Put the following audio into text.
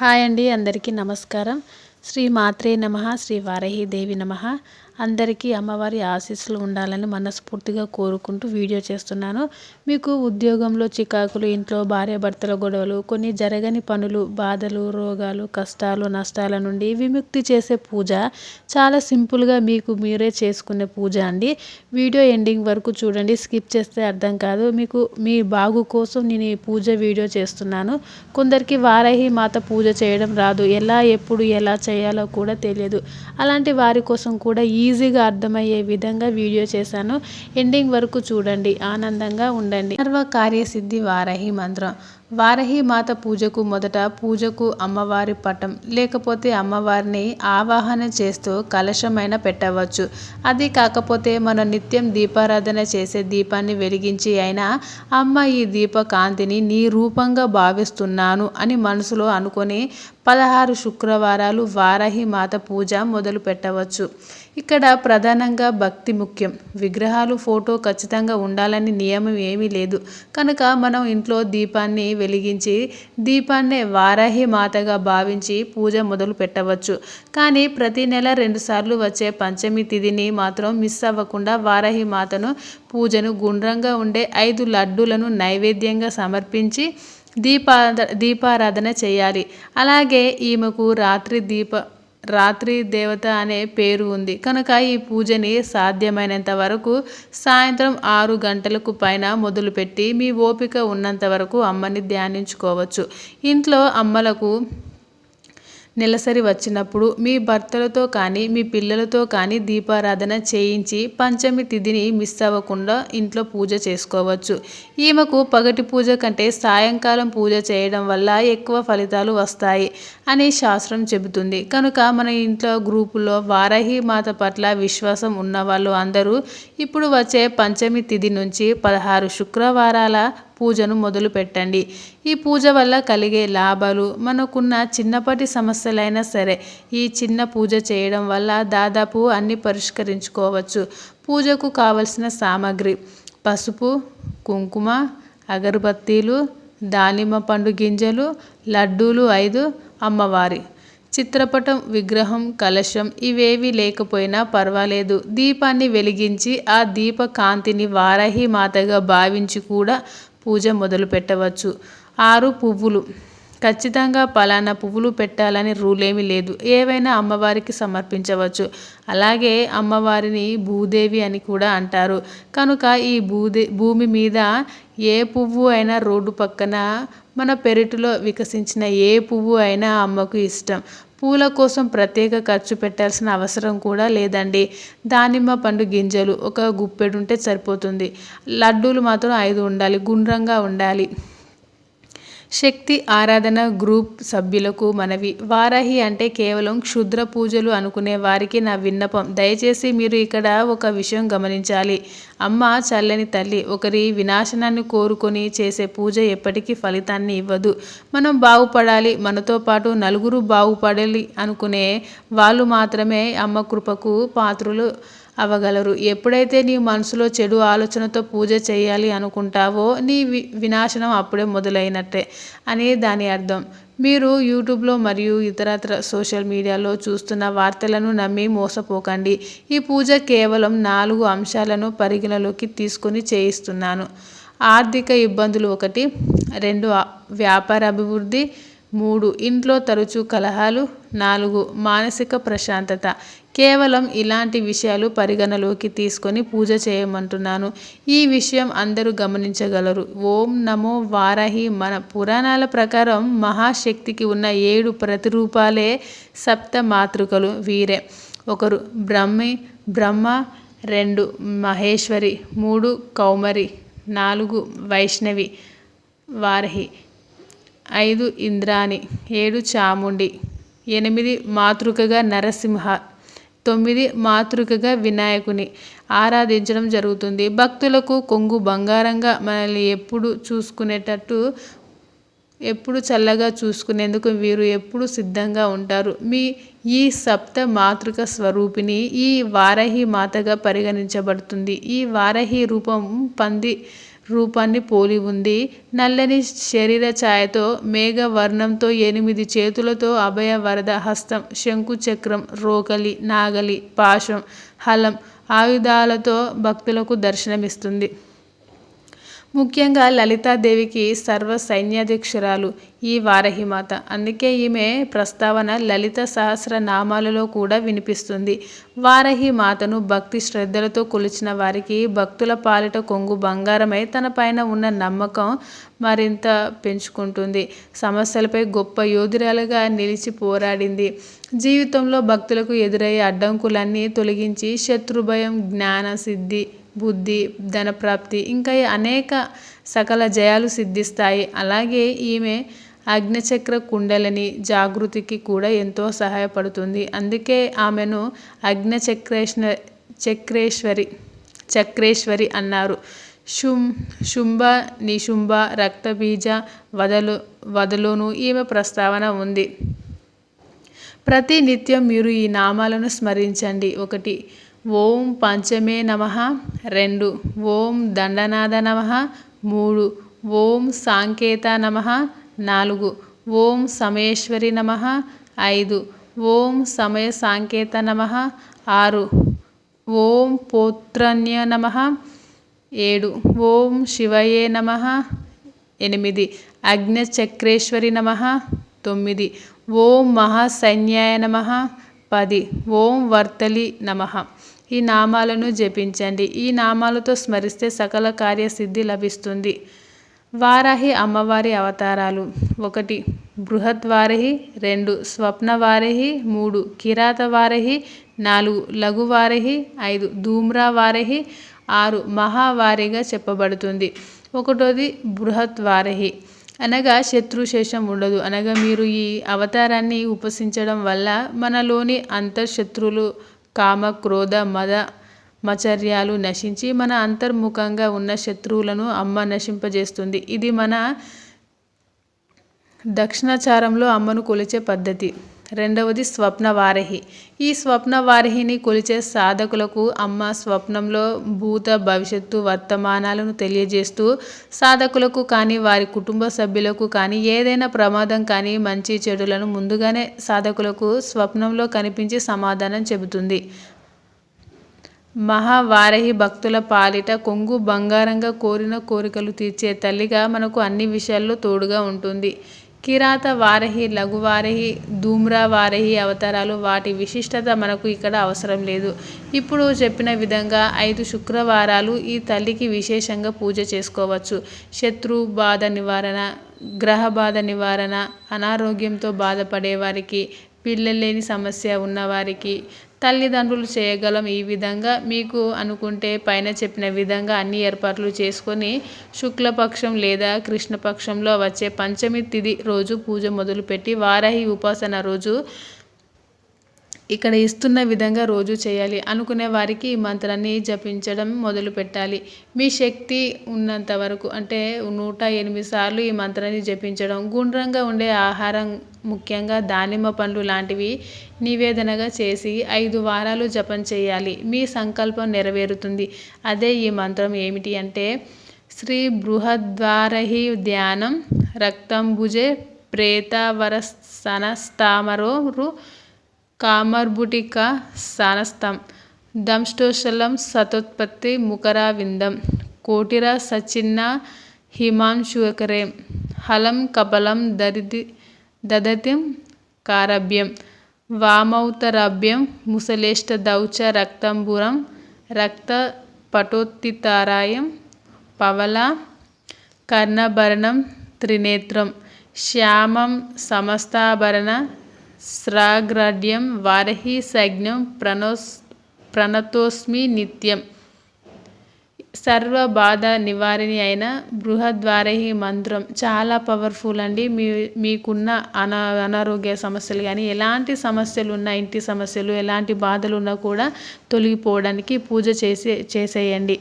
Hi అండి, అందరికీ నమస్కారం. శ్రీ మాత్రే నమః, శ్రీ వారాహి దేవి నమః. అందరికీ అమ్మవారి ఆశీస్సులు ఉండాలని మనస్ఫూర్తిగా కోరుకుంటూ వీడియో చేస్తున్నాను. మీకు ఉద్యోగంలో చికాకులు, ఇంట్లో భార్యాభర్తల గొడవలు, కొన్ని జరగని పనులు, బాధలు, రోగాలు, కష్టాలు, నష్టాల నుండి విముక్తి చేసే పూజ చాలా సింపుల్గా మీకు మీరే చేసుకునే పూజ అండి. వీడియో ఎండింగ్ వరకు చూడండి, స్కిప్ చేస్తే అర్థం కాదు. మీకు మీ బాగు కోసం నేను ఈ పూజ వీడియో చేస్తున్నాను. కొందరికి వారాహి మాత పూజ చేయడం రాదు, ఎప్పుడు ఎలా చేయాలో కూడా తెలియదు. అలాంటి వారి కోసం కూడా ఈజీగా అర్థమయ్యే విధంగా వీడియో చేశాను. ఎండింగ్ వరకు చూడండి, ఆనందంగా ఉండండి. సర్వ కార్యసిద్ధి వారాహి మంత్రం. వారాహి మాత పూజకు అమ్మవారి పటం లేకపోతే అమ్మవారిని ఆవాహన చేస్తూ కలశమైన పెట్టవచ్చు. అది కాకపోతే మనం నిత్యం దీపారాధన చేసే దీపాన్ని వెలిగించి అయినా అమ్మ ఈ దీప కాంతిని నీ రూపంగా భావిస్తున్నాను అని మనసులో అనుకొని 16 శుక్రవారాలు వారాహి మాత పూజ మొదలు పెట్టవచ్చు. ఇక్కడ ప్రధానంగా భక్తి ముఖ్యం. విగ్రహాలు, ఫోటో ఖచ్చితంగా ఉండాలని నియమం ఏమీ లేదు కనుక మనం ఇంట్లో దీపాన్ని వెలిగించి దీపాన్నే వారాహి మాతగా భావించి పూజ మొదలు పెట్టవచ్చు. కానీ ప్రతి నెల 2 సార్లు వచ్చే పంచమి తిథిని మాత్రం మిస్ అవ్వకుండా వారాహి మాతను పూజను గుండ్రంగా ఉండే 5 లడ్డూలను నైవేద్యంగా సమర్పించి దీపారాధన చేయాలి. అలాగే ఈమెకు రాత్రి దేవత అనే పేరు ఉంది కనుక ఈ పూజని సాధ్యమైనంత వరకు సాయంత్రం 6 గంటలకు పైన మొదలుపెట్టి మీ ఓపిక ఉన్నంత వరకు అమ్మని ధ్యానించుకోవచ్చు. ఇంట్లో అమ్మలకు నెలసరి వచ్చినప్పుడు మీ భర్తలతో కానీ మీ పిల్లలతో కానీ దీపారాధన చేయించి పంచమి తిథిని మిస్ అవ్వకుండా ఇంట్లో పూజ చేసుకోవచ్చు. ఈమెకు పగటి పూజ కంటే సాయంకాలం పూజ చేయడం వల్ల ఎక్కువ ఫలితాలు వస్తాయి అని శాస్త్రం చెబుతుంది. కనుక మన ఇంట్లో గ్రూపులో వారాహి మాత పట్ల విశ్వాసం ఉన్నవాళ్ళు అందరూ ఇప్పుడు వచ్చే పంచమి తిథి నుంచి 16 శుక్రవారాల పూజను మొదలు పెట్టండి. ఈ పూజ వల్ల కలిగే లాభాలు, మనకున్న చిన్నపాటి సమస్యలైనా సరే ఈ చిన్న పూజ చేయడం వల్ల దాదాపు అన్ని పరిష్కరించుకోవచ్చు. పూజకు కావలసిన సామాగ్రి: పసుపు, కుంకుమ, అగరబత్తీలు, దానిమ్మ పండు గింజలు, లడ్డూలు 5, అమ్మవారి చిత్రపటం, విగ్రహం, కలశం ఇవేవి లేకపోయినా పర్వాలేదు. దీపాన్ని వెలిగించి ఆ దీప కాంతిని వారాహి మాతగా భావించి కూడా పూజ మొదలు పెట్టవచ్చు. 6 పువ్వులు. ఖచ్చితంగా పలానా పువ్వులు పెట్టాలని రూల్ ఏమీ లేదు, ఏవైనా అమ్మవారికి సమర్పించవచ్చు. అలాగే అమ్మవారిని భూదేవి అని కూడా అంటారు కనుక ఈ భూమి మీద ఏ పువ్వు అయినా, రోడ్డు పక్కన మన పెరటిలో వికసించిన ఏ పువ్వు అయినా అమ్మకు ఇష్టం. పూల కోసం ప్రత్యేక ఖర్చు పెట్టాల్సిన అవసరం కూడా లేదండి. దానిమ్మ పండు గింజలు ఒక గుప్పెడుంటే సరిపోతుంది. లడ్డూలు మాత్రం 5 ఉండాలి, గుండ్రంగా ఉండాలి. శక్తి ఆరాధన గ్రూప్ సభ్యులకు మనవి: వారాహి అంటే కేవలం క్షుద్ర పూజలు అనుకునే వారికి నా విన్నపం, దయచేసి మీరు ఇక్కడ ఒక విషయం గమనించాలి. అమ్మ చల్లని తల్లి. ఒకరి వినాశనాన్ని కోరుకొని చేసే పూజ ఎప్పటికీ ఫలితాన్ని ఇవ్వదు. మనం బాగుపడాలి, మనతో పాటు నలుగురు బాగుపడాలి అనుకునే వాళ్ళు మాత్రమే అమ్మ కృపకు పాత్రులు అవ్వగలరు. ఎప్పుడైతే నీ మనసులో చెడు ఆలోచనతో పూజ చేయాలి అనుకుంటావో నీ వినాశనం అప్పుడే మొదలైనట్టే అని దాని అర్థం. మీరు యూట్యూబ్లో మరియు ఇతరత్ర సోషల్ మీడియాలో చూస్తున్న వార్తలను నమ్మి మోసపోకండి. ఈ పూజ కేవలం 4 అంశాలను పరిగణలోకి తీసుకొని చేయిస్తున్నాను. ఆర్థిక ఇబ్బందులు 1, 2 వ్యాపార అభివృద్ధి, 3 ఇంట్లో తరచూ కలహాలు, 4 మానసిక ప్రశాంతత. కేవలం ఇలాంటి విషయాలు పరిగణలోకి తీసుకొని పూజ చేయమంటున్నాను. ఈ విషయం అందరూ గమనించగలరు. ఓం నమో వారాహి. మన పురాణాల ప్రకారం మహాశక్తికి ఉన్న 7 ప్రతిరూపాలే సప్త మాతృకలు. వీరే: 1 బ్రహ్మ, 2 మహేశ్వరి, 3 కౌమరి, 4 వైష్ణవి వారాహి, 5 ఇంద్రాణి, 7 చాముండి, 8 మాతృకగా నరసింహ, 9 మాతృకగా వినాయకుని ఆరాధించడం జరుగుతుంది. భక్తులకు కొంగు బంగారంగా మనల్ని ఎప్పుడు చల్లగా చూసుకునేందుకు వీరు ఎప్పుడు సిద్ధంగా ఉంటారు. ఈ సప్త మాతృక స్వరూపిణి ఈ వారాహి మాతగా పరిగణించబడుతుంది. ఈ వారాహి రూపం పంది రూపాన్ని పోలి ఉంది. నల్లని శరీర ఛాయతో మేఘవర్ణంతో 8 చేతులతో అభయ వరద హస్తం, శంకు చక్రం, రోకలి, నాగలి, పాశం, హలం ఆయుధాలతో భక్తులకు దర్శనమిస్తుంది. ముఖ్యంగా లలితాదేవికి సర్వ సైన్యాధ్యక్షురాలు ఈ వారాహిమాత. అందుకే ఈమె ప్రస్తావన లలిత సహస్ర నామాలలో కూడా వినిపిస్తుంది. వారాహి మాతను భక్తి శ్రద్ధలతో కొలిచిన వారికి భక్తుల పాలిట కొంగు బంగారమై తన పైన ఉన్న నమ్మకం మరింత పెంచుకుంటుంది. సమస్యలపై గొప్ప యోధురాలుగా నిలిచి పోరాడింది. జీవితంలో భక్తులకు ఎదురయ్యే అడ్డంకులన్నీ తొలగించి శత్రుభయం, జ్ఞాన సిద్ధి, బుద్ధి, ధనప్రాప్తి ఇంకా అనేక సకల జయాలు సిద్ధిస్తాయి. అలాగే ఈమె అగ్నిచక్ర కుండలిని జాగృతికి కూడా ఎంతో సహాయపడుతుంది. అందుకే ఆమెను చక్రేశ్వరి అన్నారు. శుంభ, నిశుంభ, రక్తబీజ వదలోనూ ఈమె ప్రస్తావన ఉంది. ప్రతి నిత్యం మీరు ఈ నామాలను స్మరించండి. 1 ఓం పంచమే నమః, 2 ఓం దండనాథ నమః, 3 ఓం సాంకేత నమః, 4 ఓం సమయేశ్వరి నమః, 5 ఓం సమయ సాంకేత నమః, 6 ఓం పోత్రన్య నమః, 7 ఓం శివయే నమః, 8 అగ్నిచక్రేశ్వరి నమః, 9 ఓం మహాసైన్యాయ నమః, 10 ఓం వర్తలి నమః. ఈ నామాలను జపించండి. ఈ నామాలతో స్మరిస్తే సకల కార్యసిద్ధి లభిస్తుంది. వారాహి అమ్మవారి అవతారాలు: 1 బృహద్వారాహి, 2 స్వప్నవారాహి, 3 కిరాతవారాహి, 4 లఘువారాహి, 5 ధూమ్రవారాహి, 6 మహావారిగా చెప్పబడుతుంది. 1 బృహద్వారాహి అనగా శత్రుశేషం ఉండదు. అనగా మీరు ఈ అవతారాన్ని ఉపాసించడం వల్ల మనలోని అంతఃశత్రువులు, కామ, క్రోధ, మద, మచర్యాలు నశించి మన అంతర్ముఖంగా ఉన్న శత్రువులను అమ్మ నశింపజేస్తుంది. ఇది మన దక్షిణాచారంలో అమ్మను కొలిచే పద్ధతి. 2 స్వప్నవారాహి. ఈ స్వప్నవారాహిని కొలిచే సాధకులకు అమ్మ స్వప్నంలో భూత, భవిష్యత్తు, వర్తమానాలను తెలియజేస్తూ సాధకులకు కానీ వారి కుటుంబ సభ్యులకు కానీ ఏదైనా ప్రమాదం కానీ మంచి చెడులను ముందుగానే సాధకులకు స్వప్నంలో కనిపించి సమాధానం చెబుతుంది. మహావారాహి భక్తుల పాలిట కొంగు బంగారంగా కోరిన కోరికలు తీర్చే తల్లిగా మనకు అన్ని విషయాల్లో తోడుగా ఉంటుంది. కిరాత వారాహి, లఘువారాహి, ధూమ్రవారాహి అవతారాలు వాటి విశిష్టత మనకు ఇక్కడ అవసరం లేదు. ఇప్పుడు చెప్పిన విధంగా 5 శుక్రవారాలు ఈ తల్లికి విశేషంగా పూజ చేసుకోవచ్చు. శత్రు బాధ నివారణ, గ్రహ బాధ నివారణ, అనారోగ్యంతో బాధపడేవారికి, పిల్లలేని సమస్య ఉన్నవారికి తల్లిదండ్రులు చేయగలం. ఈ విధంగా మీకు అనుకుంటే పైన చెప్పిన విధంగా అన్ని ఏర్పాట్లు చేసుకొని శుక్లపక్షం లేదా కృష్ణపక్షంలో వచ్చే పంచమి తిథి రోజు పూజ మొదలుపెట్టి వారాహి ఉపాసన రోజు ఇక్కడ ఇస్తున్న విధంగా రోజు చేయాలి. అనుకునే వారికి ఈ మంత్రాన్ని జపించడం మొదలు పెట్టాలి. మీ శక్తి ఉన్నంత వరకు అంటే 108 సార్లు ఈ మంత్రాన్ని జపించడం. గుండ్రంగా ఉండే ఆహారం, ముఖ్యంగా దానిమ్మ పండ్లు లాంటివి నివేదనగా చేసి 5 వారాలు జపం చేయాలి. మీ సంకల్పం నెరవేరుతుంది. అదే ఈ మంత్రం ఏమిటి అంటే: శ్రీ బృహద్వారాహి ధ్యానం రక్తంభుజే ప్రేతవరసనస్తామరోరు కామర్భుటిక సానస్తం దంష్టోశలం సతోత్పత్తి ముకరావిందం కోటిర సచిన్న హిమాంశుకరేం హలం కపలం దదతిం కారభ్యం వామౌతరాభ్యం ముసలేష్టదౌచ రక్తంబురం రక్తపటోత్తితారాయం పవల కర్ణభరణం త్రినేత్రం శ్యామం సమస్తాభరణ స్రాగ్రాడ్యం వారాహి సజ్ఞం ప్రణతోస్మి నిత్యం. సర్వ బాధ నివారిణి అయిన బృహద్వారాహి మంత్రం చాలా పవర్ఫుల్ అండి. మీకున్న అనారోగ్య సమస్యలు కానీ ఎలాంటి సమస్యలు ఉన్నా, ఇంటి సమస్యలు, ఎలాంటి బాధలు ఉన్నా కూడా తొలగిపోవడానికి పూజ చేసేయండి.